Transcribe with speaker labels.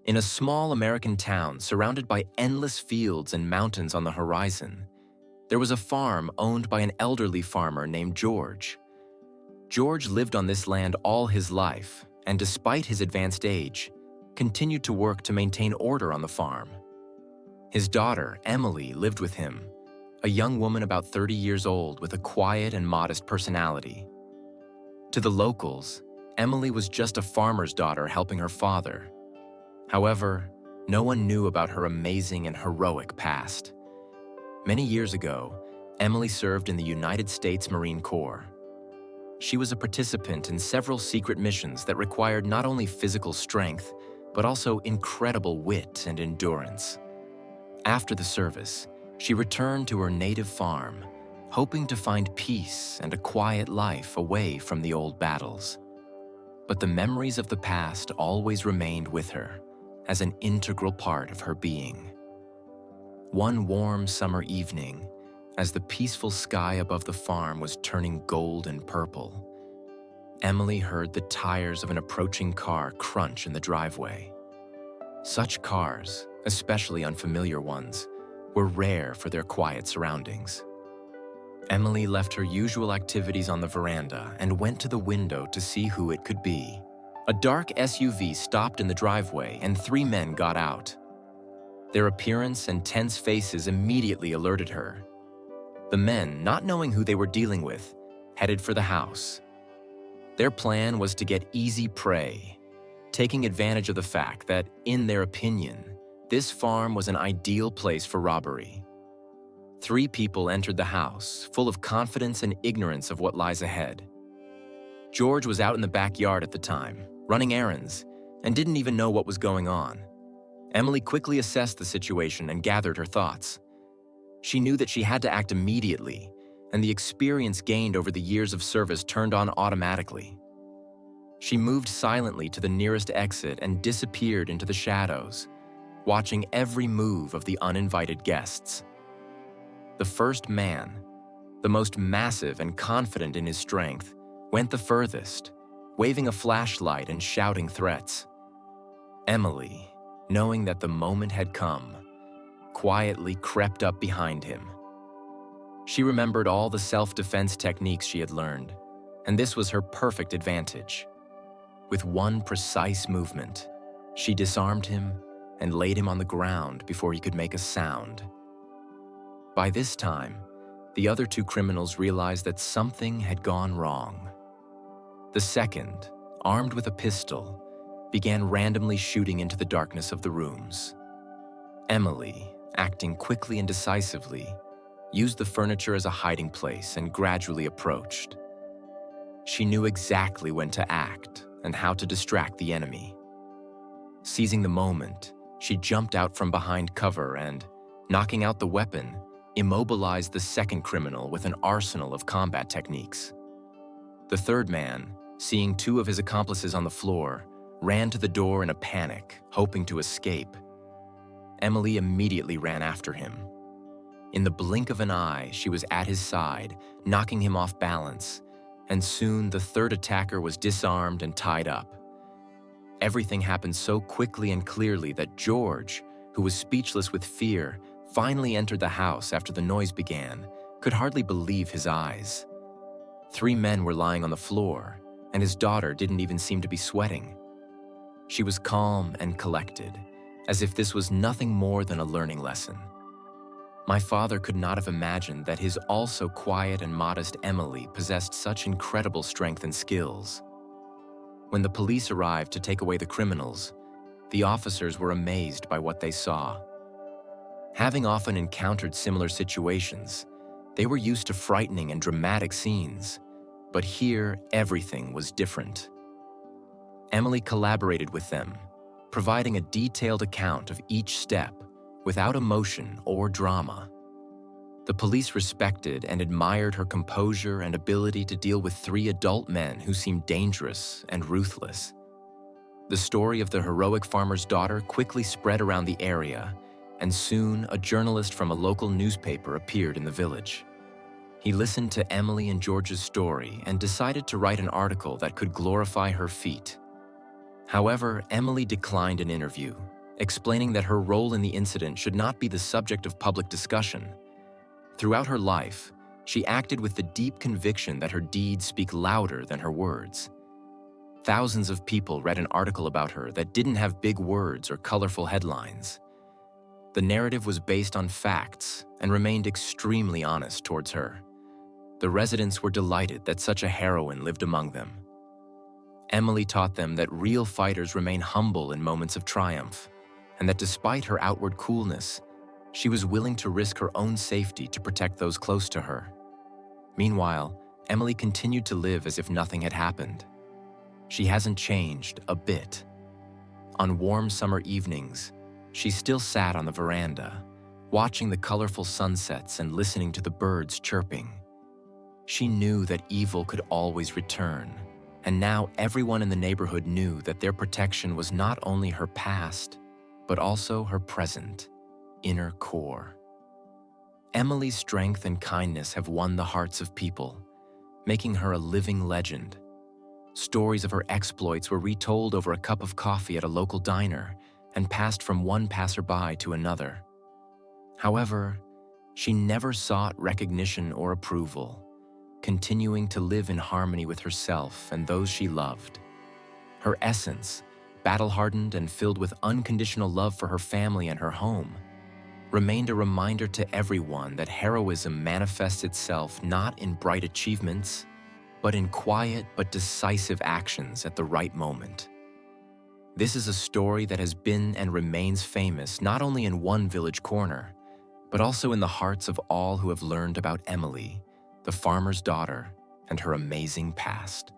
Speaker 1: In a small American town surrounded by endless fields and mountains on the horizon, there was a farm owned by an elderly farmer named George. George lived on this land all his life, and despite his advanced age, continued to work to maintain order on the farm. His daughter, Emily, lived with him, a young woman about 30 years old with a quiet and modest personality. To the locals, Emily was just a farmer's daughter helping her father. However, no one knew about her amazing and heroic past. Many years ago, Emily served in the United States Marine Corps. She was a participant in several secret missions that required not only physical strength, but also incredible wit and endurance. After the service, she returned to her native farm, hoping to find peace and a quiet life away from the old battles. But the memories of the past always remained with her, as an integral part of her being. One warm summer evening, as the peaceful sky above the farm was turning gold and purple, Emily heard the tires of an approaching car crunch in the driveway. Such cars, especially unfamiliar ones, were rare for their quiet surroundings. Emily left her usual activities on the veranda and went to the window to see who it could be. A dark SUV stopped in the driveway and 3 men got out. Their appearance and tense faces immediately alerted her. The men, not knowing who they were dealing with, headed for the house. Their plan was to get easy prey, taking advantage of the fact that, in their opinion, this farm was an ideal place for robbery. 3 people entered the house, full of confidence and ignorance of what lies ahead. George was out in the backyard at the time, running errands, and didn't even know what was going on. Emily quickly assessed the situation and gathered her thoughts. She knew that she had to act immediately, and the experience gained over the years of service turned on automatically. She moved silently to the nearest exit and disappeared into the shadows, watching every move of the uninvited guests. The first man, the most massive and confident in his strength, went the furthest, waving a flashlight and shouting threats. Emily, knowing that the moment had come, quietly crept up behind him. She remembered all the self-defense techniques she had learned, and this was her perfect advantage. With one precise movement, she disarmed him and laid him on the ground before he could make a sound. By this time, the other 2 criminals realized that something had gone wrong. The second, armed with a pistol, began randomly shooting into the darkness of the rooms. Emily, acting quickly and decisively, used the furniture as a hiding place and gradually approached. She knew exactly when to act and how to distract the enemy. Seizing the moment, she jumped out from behind cover and, knocking out the weapon, immobilized the second criminal with an arsenal of combat techniques. The third man, seeing 2 of his accomplices on the floor, ran to the door in a panic, hoping to escape. Emily immediately ran after him. In the blink of an eye, she was at his side, knocking him off balance, and soon the third attacker was disarmed and tied up. Everything happened so quickly and clearly that George, who was speechless with fear, finally entered the house after the noise began, could hardly believe his eyes. 3 men were lying on the floor, and his daughter didn't even seem to be sweating. She was calm and collected, as if this was nothing more than a learning lesson. My father could not have imagined that his also quiet and modest Emily possessed such incredible strength and skills. When the police arrived to take away the criminals, the officers were amazed by what they saw. Having often encountered similar situations, they were used to frightening and dramatic scenes, but here everything was different. Emily collaborated with them, providing a detailed account of each step without emotion or drama. The police respected and admired her composure and ability to deal with 3 adult men who seemed dangerous and ruthless. The story of the heroic farmer's daughter quickly spread around the area, and soon a journalist from a local newspaper appeared in the village. He listened to Emily and George's story and decided to write an article that could glorify her feat. However, Emily declined an interview, explaining that her role in the incident should not be the subject of public discussion. Throughout her life, she acted with the deep conviction that her deeds speak louder than her words. Thousands of people read an article about her that didn't have big words or colorful headlines. The narrative was based on facts and remained extremely honest towards her. The residents were delighted that such a heroine lived among them. Emily taught them that real fighters remain humble in moments of triumph, and that despite her outward coolness, she was willing to risk her own safety to protect those close to her. Meanwhile, Emily continued to live as if nothing had happened. She hasn't changed a bit. On warm summer evenings, she still sat on the veranda, watching the colorful sunsets and listening to the birds chirping. She knew that evil could always return, and now everyone in the neighborhood knew that their protection was not only her past, but also her present, inner core. Emily's strength and kindness have won the hearts of people, making her a living legend. Stories of her exploits were retold over a cup of coffee at a local diner and passed from one passerby to another. However, she never sought recognition or approval, continuing to live in harmony with herself and those she loved. Her essence, battle-hardened and filled with unconditional love for her family and her home, remained a reminder to everyone that heroism manifests itself not in bright achievements, but in quiet but decisive actions at the right moment. This is a story that has been and remains famous not only in one village corner, but also in the hearts of all who have learned about Emily, the farmer's daughter, and her amazing past.